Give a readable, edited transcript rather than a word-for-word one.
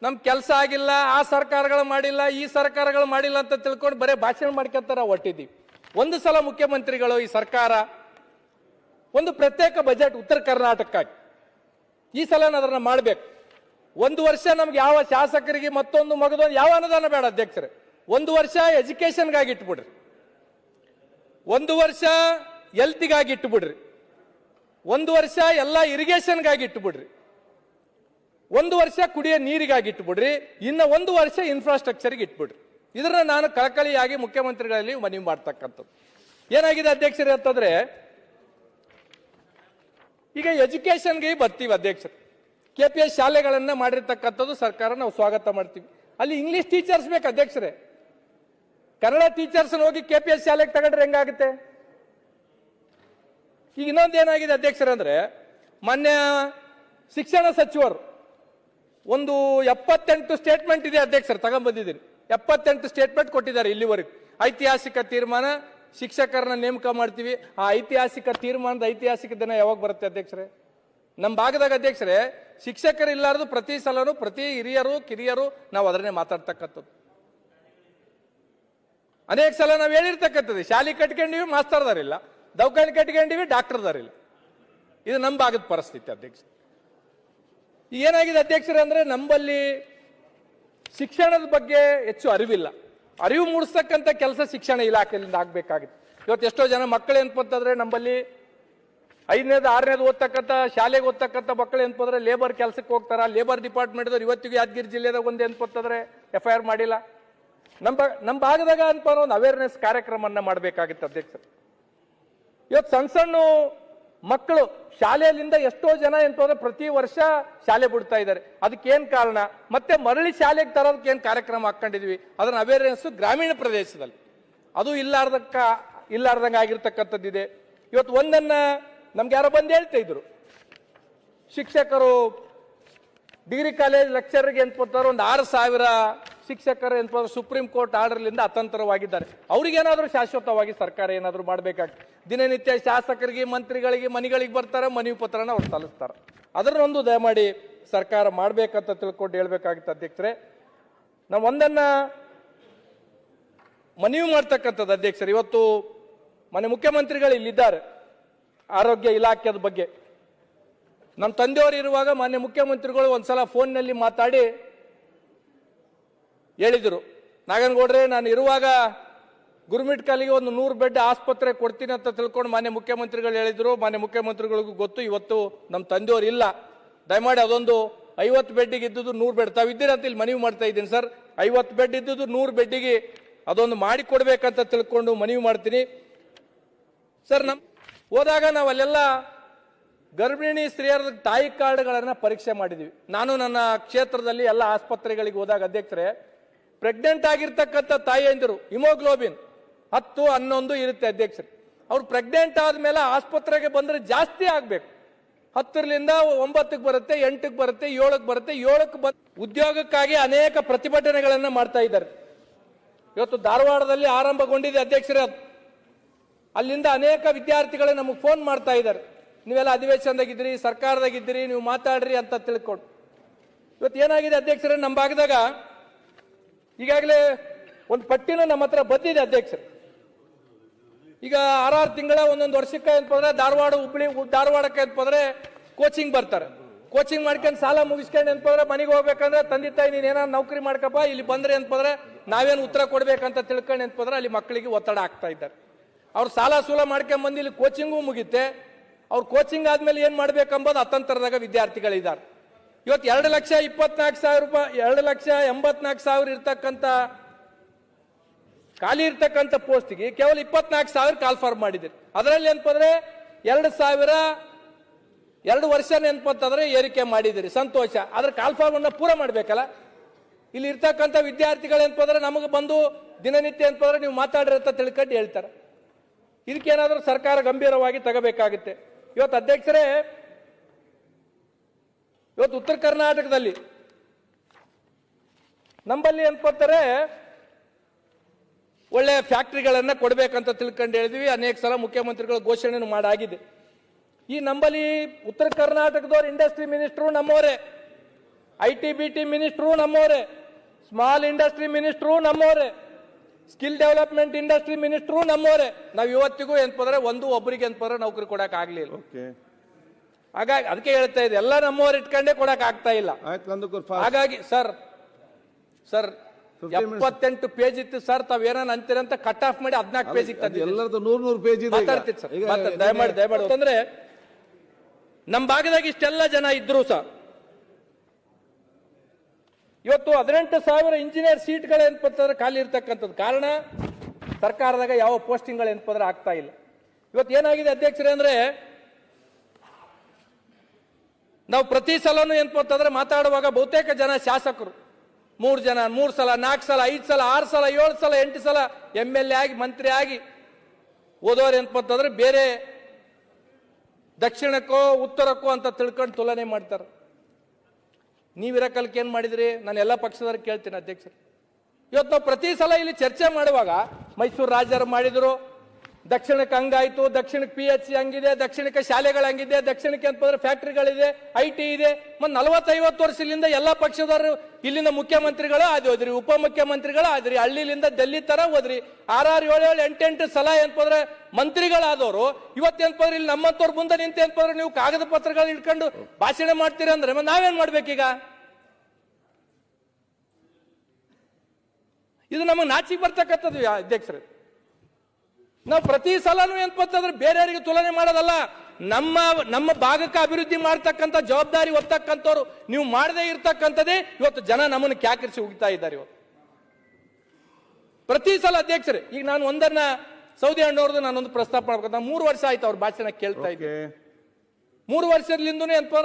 ನಮ್ ಕೆಲಸ ಆಗಿಲ್ಲ, ಆ ಸರ್ಕಾರಗಳು ಮಾಡಿಲ್ಲ, ಈ ಸರ್ಕಾರಗಳು ಮಾಡಿಲ್ಲ ಅಂತ ತಿಳ್ಕೊಂಡು ಬರೀ ಭಾಷಣ ಮಾಡ್ಕೊಂತಾರ ಹೊಟ್ಟಿದ್ದೀವಿ. ಒಂದು ಸಲ ಮುಖ್ಯಮಂತ್ರಿಗಳು ಈ ಸರ್ಕಾರ ಒಂದು ಪ್ರತ್ಯೇಕ ಬಜೆಟ್ ಉತ್ತರ ಕರ್ನಾಟಕಕ್ಕಾಗಿ ಈ ಸಲ ಅದನ್ನ ಮಾಡಬೇಕು. ಒಂದು ವರ್ಷ ನಮ್ಗೆ ಯಾವ ಶಾಸಕರಿಗೆ ಮತ್ತೊಂದು ಮಗದೊಂದು ಯಾವ ಅನುದಾನ ಬೇಡ ಅಧ್ಯಕ್ಷರೇ. ಒಂದು ವರ್ಷ ಎಜುಕೇಶನ್ಗಾಗಿ ಇಟ್ಬಿಡ್ರಿ, ಒಂದು ವರ್ಷ ಹೆಲ್ತ್ಗಾಗಿ ಇಟ್ಟುಬಿಡ್ರಿ, ಒಂದು ವರ್ಷ ಎಲ್ಲ ಇರಿಗೇಷನ್ಗಾಗಿ ಇಟ್ಟುಬಿಡ್ರಿ, ಒಂದು ವರ್ಷ ಕುಡಿಯೋ ನೀರಿಗಾಗಿ ಇಟ್ಬಿಡ್ರಿ, ಇನ್ನ ಒಂದು ವರ್ಷ ಇನ್ಫ್ರಾಸ್ಟ್ರಕ್ಚರ್ಗೆ ಇಟ್ಬಿಡ್ರಿ. ಇದನ್ನ ನಾನು ಕಳಕಳಿಯಾಗಿ ಮುಖ್ಯಮಂತ್ರಿಗಳಲ್ಲಿ ಮನವಿ ಮಾಡ್ತಕ್ಕಂಥದ್ದು. ಏನಾಗಿದೆ ಅಧ್ಯಕ್ಷರೇ ಅಂತಂದ್ರೆ, ಈಗ ಎಜುಕೇಶನ್ಗೆ ಬರ್ತೀವಿ ಅಧ್ಯಕ್ಷರು, KPS ಶಾಲೆಗಳನ್ನ ಮಾಡಿರ್ತಕ್ಕಂಥದ್ದು ಸರ್ಕಾರ ನಾವು ಸ್ವಾಗತ ಮಾಡ್ತೀವಿ. ಅಲ್ಲಿ ಇಂಗ್ಲಿಷ್ ಟೀಚರ್ಸ್ ಬೇಕು ಅಧ್ಯಕ್ಷರೇ. ಕನ್ನಡ ಟೀಚರ್ಸ್ ಹೋಗಿ KPS ಶಾಲೆಗೆ ತಗೊಂಡ್ರೆ ಹೆಂಗಾಗುತ್ತೆ? ಈಗ ಇನ್ನೊಂದು ಏನಾಗಿದೆ ಅಧ್ಯಕ್ಷರೇ ಅಂದ್ರೆ, ಮಾನ್ಯ ಶಿಕ್ಷಣ ಸಚಿವರು ಒಂದು 78 ಸ್ಟೇಟ್ಮೆಂಟ್ ಇದೆ ಅಧ್ಯಕ್ಷರು, ತಗೊಂಡ್ಬಂದಿದ್ದೀನಿ. 78 ಸ್ಟೇಟ್ಮೆಂಟ್ ಕೊಟ್ಟಿದ್ದಾರೆ ಇಲ್ಲಿವರೆಗೂ. ಐತಿಹಾಸಿಕ ತೀರ್ಮಾನ, ಶಿಕ್ಷಕರನ್ನ ನೇಮಕ ಮಾಡ್ತೀವಿ. ಆ ಐತಿಹಾಸಿಕ ತೀರ್ಮಾನದ ಐತಿಹಾಸಿಕ ದಿನ ಯಾವಾಗ ಬರುತ್ತೆ ಅಧ್ಯಕ್ಷರೇ? ನಮ್ಮ ಭಾಗದಾಗ ಅಧ್ಯಕ್ಷರೇ ಶಿಕ್ಷಕರು ಇಲ್ಲಾರದು ಪ್ರತಿ ಸಲನು ಪ್ರತಿ ಹಿರಿಯರು ಕಿರಿಯರು ನಾವು ಅದನ್ನೇ ಮಾತಾಡ್ತಕ್ಕಂಥದ್ದು. ಅನೇಕ ಸಲ ನಾವು ಹೇಳಿರ್ತಕ್ಕಂಥದ್ದು, ಶಾಲೆ ಕಟ್ಕೊಂಡಿವಿ ಮಾಸ್ತರ್ದಾರಿಲ್ಲ, ದವಾಖಾನೆ ಕಟ್ಕೊಂಡಿವಿ ಡಾಕ್ಟರ್ದಾರಿಲ್ಲ. ಇದು ನಮ್ಮ ಭಾಗದ ಪರಿಸ್ಥಿತಿ ಅಧ್ಯಕ್ಷ. ಏನಾಗಿದೆ ಅಧ್ಯಕ್ಷರೇ ಅಂದ್ರೆ, ನಮ್ಮಲ್ಲಿ ಶಿಕ್ಷಣದ ಬಗ್ಗೆ ಹೆಚ್ಚು ಅರಿವಿಲ್ಲ. ಅರಿವು ಮೂಡಿಸ್ತಕ್ಕಂಥ ಕೆಲಸ ಶಿಕ್ಷಣ ಇಲಾಖೆಯಿಂದ ಆಗ್ಬೇಕಾಗಿತ್ತು. ಇವತ್ತು ಎಷ್ಟೋ ಜನ ಮಕ್ಕಳು ಏನ್ಪಂತಂದ್ರೆ, ನಮ್ಮಲ್ಲಿ 5ನೇದು 6ನೇದು ಓದ್ತಕ್ಕಂಥ ಶಾಲೆಗೆ ಓದ್ತಕ್ಕಂಥ ಮಕ್ಕಳು ಏನ್ಪಂದ್ರೆ ಲೇಬರ್ ಕೆಲಸಕ್ಕೆ ಹೋಗ್ತಾರ. ಲೇಬರ್ ಡಿಪಾರ್ಟ್ಮೆಂಟ್ದವ್ರು ಇವತ್ತಿಗೂ ಯಾದಗಿರಿ ಜಿಲ್ಲೆದಾಗ ಒಂದು ಏನ್ಪಂತಂದ್ರೆ FIR ಮಾಡಿಲ್ಲ. ನಮ್ಮ ಭಾಗದಾಗ ಅನ್ಪ ಒಂದು ಅವೇರ್ನೆಸ್ ಕಾರ್ಯಕ್ರಮನ ಮಾಡಬೇಕಾಗಿತ್ತು ಅಧ್ಯಕ್ಷರು. ಇವತ್ತು ಸಣ್ಣ ಸಣ್ಣ ಮಕ್ಕಳು ಶಾಲೆಯಲ್ಲಿಂದ ಎಷ್ಟೋ ಜನ ಎಂತಂದ್ರೆ ಪ್ರತಿ ವರ್ಷ ಶಾಲೆ ಬಿಡ್ತಾ ಇದ್ದಾರೆ. ಅದಕ್ಕೇನ್ ಕಾರಣ? ಮತ್ತೆ ಮರಳಿ ಶಾಲೆಗೆ ತರೋದಕ್ಕೆ ಏನ್ ಕಾರ್ಯಕ್ರಮ ಹಾಕೊಂಡಿದ್ವಿ, ಅದನ್ನ ಅವೇರ್ನೆಸ್ ಗ್ರಾಮೀಣ ಪ್ರದೇಶದಲ್ಲಿ ಅದು ಇಲ್ಲಾರ್ದಂಗ ಆಗಿರ್ತಕ್ಕಂಥದ್ದಿದೆ. ಇವತ್ತು ಒಂದನ್ನ ನಮ್ಗೆ ಯಾರೋ ಬಂದು ಹೇಳ್ತಾ ಇದ್ರು, ಶಿಕ್ಷಕರು ಡಿಗ್ರಿ ಕಾಲೇಜ್ ಲೆಕ್ಚರ್ಗೆ ಏನ್ಪಡ್ತಾರೆ ಒಂದು 6,000 ಶಿಕ್ಷಕರು ಏನ್ಪಡ್ತಾರೆ ಸುಪ್ರೀಂ ಕೋರ್ಟ್ ಆರ್ಡರ್ಲಿಂದ ಅತಂತ್ರವಾಗಿದ್ದಾರೆ. ಅವ್ರಿಗೇನಾದ್ರೂ ಶಾಶ್ವತವಾಗಿ ಸರ್ಕಾರ ಏನಾದ್ರೂ ಮಾಡ್ಬೇಕಾಗ್ತದೆ. ದಿನನಿತ್ಯ ಶಾಸಕರಿಗೆ ಮಂತ್ರಿಗಳಿಗೆ ಮನೆಗಳಿಗೆ ಬರ್ತಾರೆ, ಮನವಿ ಪತ್ರನ ಅವ್ರು ಸಲ್ಲಿಸ್ತಾರೆ. ಅದನ್ನೊಂದು ದಯಮಾಡಿ ಸರ್ಕಾರ ಮಾಡ್ಬೇಕಂತ ತಿಳ್ಕೊಂಡು ಹೇಳ್ಬೇಕಾಗಿತ್ತು ಅಧ್ಯಕ್ಷರೇ. ನಾವು ಒಂದನ್ನ ಮನವಿ ಮಾಡ್ತಕ್ಕಂಥದ್ದು ಅಧ್ಯಕ್ಷರು, ಇವತ್ತು ಮನೆ ಮುಖ್ಯಮಂತ್ರಿಗಳು ಇಲ್ಲಿದ್ದಾರೆ. ಆರೋಗ್ಯ ಇಲಾಖೆದ ಬಗ್ಗೆ ನಮ್ಮ ತಂದೆಯವರು ಇರುವಾಗ ಮಾನ್ಯ ಮುಖ್ಯಮಂತ್ರಿಗಳು ಒಂದ್ಸಲ ಫೋನ್ನಲ್ಲಿ ಮಾತಾಡಿ ಹೇಳಿದ್ರು, ನಾಗನಗೌಡ್ರೆ ನಾನು ಇರುವಾಗ ಗುರುಮಿಟ್ ಕಾಲಿಗೆ ಒಂದು 100 ಬೆಡ್ ಆಸ್ಪತ್ರೆ ಕೊಡ್ತೀನಿ ಅಂತ ತಿಳ್ಕೊಂಡು ಮಾನ್ಯ ಮುಖ್ಯಮಂತ್ರಿಗಳು ಹೇಳಿದ್ರು. ಮಾನ್ಯ ಮುಖ್ಯಮಂತ್ರಿಗಳಿಗೂ ಗೊತ್ತು, ಇವತ್ತು ನಮ್ಮ ತಂದೆಯವರು ಇಲ್ಲ, ದಯಮಾಡಿ ಅದೊಂದು 50 ಬೆಡ್ಡಿಗೆ ಇದ್ದುದು 100 ಬೆಡ್ ತಾವಿದ್ದೀರಂತ ಇಲ್ಲಿ ಮನವಿ ಮಾಡ್ತಾ ಇದ್ದೀನಿ ಸರ್. 50 ಬೆಡ್ ಇದ್ದುದು 100 ಬೆಡ್ಡಿಗೆ ಅದೊಂದು ಮಾಡಿ ಕೊಡ್ಬೇಕಂತ ತಿಳ್ಕೊಂಡು ಮನವಿ ಮಾಡ್ತೀನಿ ಸರ್. ಹೋದಾಗ ನಾವು ಅಲ್ಲೆಲ್ಲ ಗರ್ಭಿಣಿ ಸ್ತ್ರೀಯರ ತಾಯಿ ಕಾರ್ಡ್ಗಳನ್ನ ಪರೀಕ್ಷೆ ಮಾಡಿದ್ವಿ. ನಾನು ನನ್ನ ಕ್ಷೇತ್ರದಲ್ಲಿ ಎಲ್ಲ ಆಸ್ಪತ್ರೆಗಳಿಗೆ ಹೋದಾಗ ಅಧ್ಯಕ್ಷರೇ, ಪ್ರೆಗ್ನೆಂಟ್ ಆಗಿರ್ತಕ್ಕಂಥ ತಾಯಿಯಂದಿರು ಹಿಮೋಗ್ಲೋಬಿನ್ 10, 11 ಇರುತ್ತೆ ಅಧ್ಯಕ್ಷರೇ. ಅವ್ರು ಪ್ರೆಗ್ನೆಂಟ್ ಆದ್ಮೇಲೆ ಆಸ್ಪತ್ರೆಗೆ ಬಂದ್ರೆ ಜಾಸ್ತಿ ಆಗ್ಬೇಕು. 10ರಿಂದ 9ಕ್ಕೆ ಬರುತ್ತೆ, 8ಕ್ಕೆ ಬರುತ್ತೆ, 7ಕ್ಕೆ ಬರುತ್ತೆ, 7ಕ್ಕೆ ಉದ್ಯೋಗಕ್ಕಾಗಿ ಅನೇಕ ಪ್ರತಿಭಟನೆಗಳನ್ನ ಮಾಡ್ತಾ ಇದ್ದಾರೆ. ಇವತ್ತು ಧಾರವಾಡದಲ್ಲಿ ಆರಂಭಗೊಂಡಿದೆ ಅಧ್ಯಕ್ಷರೇ. ಅಲ್ಲಿಂದ ಅನೇಕ ವಿದ್ಯಾರ್ಥಿಗಳೇ ನಮಗೆ ಫೋನ್ ಮಾಡ್ತಾ ಇದ್ದಾರೆ, ನೀವೆಲ್ಲ ಅಧಿವೇಶನದಾಗಿದ್ದೀರಿ, ಸರ್ಕಾರದಾಗಿದ್ದೀರಿ, ನೀವು ಮಾತಾಡ್ರಿ ಅಂತ ತಿಳ್ಕೊಂಡು. ಇವತ್ತು ಏನಾಗಿದೆ ಅಧ್ಯಕ್ಷರೇ, ನಮ್ಮ ಭಾಗದಾಗ ಈಗಾಗಲೇ ಒಂದು ಪಟ್ಟಿನ ನಮ್ಮ ಹತ್ರ ಬಂದಿದೆ ಅಧ್ಯಕ್ಷರೇ. ಈಗ 6 ತಿಂಗಳ ಒಂದೊಂದು ವರ್ಷಕ್ಕೆ ಅಂತಂದ್ರೆ ಧಾರವಾಡಕ್ಕೆ ಅಂತಂದ್ರೆ ಕೋಚಿಂಗ್ ಬರ್ತಾರೆ. ಕೋಚಿಂಗ್ ಮಾಡ್ಕೊಂಡು ಸಾಲ ಮುಗಿಸ್ಕೊಂಡು ಅಂತಂದ್ರೆ ಮನೆಗೆ ಹೋಗ್ಬೇಕಂದ್ರೆ ತಂದೆ ತಾಯಿ ನೀನ್ ಏನಾದ್ರು ನೌಕರಿ ಮಾಡ್ಕಪ್ಪ, ಇಲ್ಲಿ ಬಂದ್ರೆ ಅಂತಂದ್ರೆ ನಾವೇನು ಉತ್ತರ ಕೊಡ್ಬೇಕಂತ ತಿಳ್ಕೊಂಡು ಅಂತಂದ್ರೆ ಅಲ್ಲಿ ಮಕ್ಕಳಿಗೆ ಒತ್ತಡ ಆಗ್ತಾ ಇದ್ದಾರೆ. ಅವ್ರು ಸಾಲ ಸೂಲ ಮಾಡ್ಕೊಂಡ್ ಬಂದು ಇಲ್ಲಿ ಕೋಚಿಂಗು ಮುಗಿತೆ. ಅವ್ರು ಕೋಚಿಂಗ್ ಆದ್ಮೇಲೆ ಏನ್ ಮಾಡ್ಬೇಕಂಬೋದು ಅತಂತ್ರದಾಗ ವಿದ್ಯಾರ್ಥಿಗಳಿದ್ದಾರೆ. ಇವತ್ತು 2,24,000 ರೂಪಾಯಿ, 2,84,000 ಇರ್ತಕ್ಕಂಥ ಖಾಲಿ ಇರ್ತಕ್ಕಂಥ ಪೋಸ್ಟ್ಗೆ ಕೇವಲ 24,000 ಕಾಲ್ ಫಾರ್ಮ್ ಮಾಡಿದ್ದೀರಿ. ಅದರಲ್ಲಿ ಏನಪ್ಪಂದ್ರೆ 2 ವರ್ಷ ನೆನಪಂತಂದ್ರೆ ಏರಿಕೆ ಮಾಡಿದಿರಿ, ಸಂತೋಷ. ಆದ್ರೆ ಕಾಲ್ ಫಾರ್ಮ್ ಅನ್ನ ಪೂರ ಮಾಡ್ಬೇಕಲ್ಲ. ಇಲ್ಲಿ ಇರ್ತಕ್ಕಂಥ ವಿದ್ಯಾರ್ಥಿಗಳು ಏನಪ್ಪಂದ್ರೆ ನಮಗೆ ಬಂದು ದಿನನಿತ್ಯ ಏನಪ್ಪಂದ್ರೆ ನೀವು ಮಾತಾಡ್ರಿ ಅಂತ ತಿಳ್ಕೊಂಡು ಹೇಳ್ತಾರೆ. ಇದಕ್ಕೇನಾದ್ರೂ ಸರ್ಕಾರ ಗಂಭೀರವಾಗಿ ತಗೋಬೇಕಾಗುತ್ತೆ. ಇವತ್ತು ಅಧ್ಯಕ್ಷರೇ, ಇವತ್ತು ಉತ್ತರ ಕರ್ನಾಟಕದಲ್ಲಿ ನಂಬಲ್ಲಿ ಅನ್ಕೋತಾರೆ ಒಳ್ಳೆ ಫ್ಯಾಕ್ಟರಿಗಳನ್ನ ಕೊಡ್ಬೇಕಂತ ತಿಳ್ಕೊಂಡು ಹೇಳಿದ್ವಿ. ಅನೇಕ ಸಲ ಮುಖ್ಯಮಂತ್ರಿಗಳು ಘೋಷಣೆ ಮಾಡಾಗಿದೆ. ಈ ನಂಬಲ್ಲಿ ಉತ್ತರ ಕರ್ನಾಟಕದವ್ರು ಇಂಡಸ್ಟ್ರಿ ಮಿನಿಸ್ಟರ್ ನಮ್ಮವರೇ. ITBT ಮಿನಿಸ್ಟ್ರು ನಮ್ಮವರೇ, ಸ್ಮಾಲ್ ಇಂಡಸ್ಟ್ರಿ ಮಿನಿಸ್ಟ್ರು ನಮ್ಮವರೇ, ಸ್ಕಿಲ್ ಡೆವಲಪ್ಮೆಂಟ್ ಇಂಡಸ್ಟ್ರಿ ಮಿನಿಸ್ಟ್ರು ನಮ್ಮವರೇ. ನಾವು ಇವತ್ತಿಗೂ ಏನ್ಪಂದ್ರೆ ಒಬ್ಬರಿಗೆ ಏನ್ಪಂದ್ರೆ ನೌಕರಿ ಕೊಡಕ್ ಆಗ್ಲಿಲ್ಲ. ಹಾಗಾಗಿ ಅದಕ್ಕೆ ಹೇಳ್ತಾ ಇದೆ, ಎಲ್ಲ ನಮ್ಮವ್ರು ಇಟ್ಕೊಂಡೇ ಕೊಡಕ್ ಆಗ್ತಾ ಇಲ್ಲ. ಹಾಗಾಗಿ ಸರ್ 78 ಪೇಜ್ ಇತ್ತು ಸರ್, ತಾವೇನ ಅಂತೀರಂತ ಕಟ್ ಆಫ್ ಮಾಡಿ 14 ಪೇಜ್ ಎಲ್ಲರದ್ದು 100 ಪೇಜ್ ಇದೆ. ದಯಮಾಡಿ ಅಂತಂದ್ರೆ ನಮ್ಮ ಭಾಗದಾಗ ಇಷ್ಟೆಲ್ಲ ಜನ ಇದ್ರು ಸರ್. ಇವತ್ತು 18,000 ಇಂಜಿನಿಯರ್ ಸೀಟ್ಗಳು ಏನಪ್ಪಂತಂದ್ರೆ ಖಾಲಿ ಇರ್ತಕ್ಕಂಥದ್ದು ಕಾರಣ ಸರ್ಕಾರದಾಗ ಯಾವ ಪೋಸ್ಟಿಂಗ್ಗಳು ಏನಪ್ಪಂದ್ರೆ ಆಗ್ತಾ ಇಲ್ಲ. ಇವತ್ತು ಏನಾಗಿದೆ ಅಧ್ಯಕ್ಷರೇ ಅಂದ್ರೆ, ನಾವು ಪ್ರತಿ ಸಲನೂ ಏನಪ್ಪಂತಂದ್ರೆ ಮಾತಾಡುವಾಗ ಬಹುತೇಕ ಜನ ಶಾಸಕರು 3 ಜನ 3 ಸಲ 4 ಸಲ 5 ಸಲ 6 ಸಲ 7 ಸಲ 8 ಸಲ MLA ಆಗಿ ಮಂತ್ರಿ ಆಗಿ ಓದೋರು ಏನಪ್ಪಂತಂದ್ರೆ ಬೇರೆ ದಕ್ಷಿಣಕ್ಕೋ ಉತ್ತರಕ್ಕೋ ಅಂತ ತಿಳ್ಕೊಂಡು ತುಲನೆ ಮಾಡ್ತಾರೆ. ನೀವಿರಕಲ್ಕೆ ಏನ್ ಮಾಡಿದ್ರಿ? ನಾನು ಎಲ್ಲ ಪಕ್ಷದವ್ರಿಗೆ ಕೇಳ್ತೀನಿ ಅಧ್ಯಕ್ಷರು. ಇವತ್ತು ನಾವು ಪ್ರತಿ ಸಲ ಇಲ್ಲಿ ಚರ್ಚೆ ಮಾಡುವಾಗ ಮೈಸೂರು ರಾಜರು ಮಾಡಿದ್ರು, ದಕ್ಷಿಣಕ್ಕೆ ಹಂಗಾಯ್ತು, ದಕ್ಷಿಣಕ್ಕೆ PHC ಹಂಗಿದೆ, ದಕ್ಷಿಣಕ್ಕೆ ಶಾಲೆಗಳು ಹಂಗಿದೆ, ದಕ್ಷಿಣಕ್ಕೆ ಅಂತಂದ್ರೆ ಫ್ಯಾಕ್ಟ್ರಿಗಳಿದೆ, IT ಇದೆ. ಮತ್ತೆ 40-50 ವರ್ಷದಿಂದ ಎಲ್ಲ ಪಕ್ಷದವರು ಇಲ್ಲಿಂದ ಮುಖ್ಯಮಂತ್ರಿಗಳು ಆದ್ರಿ, ಉಪಮುಖ್ಯಮಂತ್ರಿಗಳು ಆದ್ರಿ, ಹಳ್ಳಿಲಿಂದ ಡೆಲ್ಲಿ ತರ ಹೋದ್ರಿ, 6 7 7 8 ಸಲ ಏನಪ್ಪಂದ್ರೆ ಮಂತ್ರಿಗಳಾದವರು ಇವತ್ತೇನ್ಪಂದ್ರೆ ಇಲ್ಲಿ ನಮ್ಮಂತವ್ರ ಮುಂದೆ ನಿಂತ ಏನಪ್ಪಂದ್ರೆ ನೀವು ಕಾಗದ ಪತ್ರಗಳು ಇಟ್ಕೊಂಡು ಭಾಷಣ ಮಾಡ್ತೀರಿ ಅಂದ್ರೆ ನಾವೇನ್ ಮಾಡ್ಬೇಕೀಗ? ಇದು ನಮಗೆ ನಾಚಿಕೆ ಬರ್ತಕ್ಕಂಥದ್ದು ಅಧ್ಯಕ್ಷರೇ. ನಾವು ಪ್ರತಿ ಸಲನೂ ಏನಪ್ಪಂತಂದ್ರೆ ಬೇರೆಯವರಿಗೆ ತುಲನೆ ಮಾಡೋದಲ್ಲ, ನಮ್ಮ ಭಾಗಕ್ಕೆ ಅಭಿವೃದ್ಧಿ ಮಾಡ್ತಕ್ಕಂಥ ಜವಾಬ್ದಾರಿ ಹೊತ್ತಕ್ಕಂಥವ್ರು ನೀವು ಮಾಡದೇ ಇರ್ತಕ್ಕಂಥದ್ದೇ ಇವತ್ತು ಜನ ನಮ್ಮನ್ನು ಕ್ಯಾಕರಿಸಿ ಹೋಗ್ತಾ ಇದ್ದಾರೆ. ಇವತ್ತು ಪ್ರತಿ ಸಲ ಅಧ್ಯಕ್ಷರೇ, ಈಗ ನಾನು ಒಂದನ್ನ ಸೌದಿ ಅಣ್ಣವ್ರದ್ದು ನಾನೊಂದು ಪ್ರಸ್ತಾಪ ಮಾಡ್ಬೇಕು. 3 ವರ್ಷ ಆಯ್ತು ಅವ್ರ ಭಾಷಣ ಕೇಳ್ತಾ ಇದ್ದೆ. 3 ವರ್ಷದಿಂದನೂ ಏನಪ್ಪ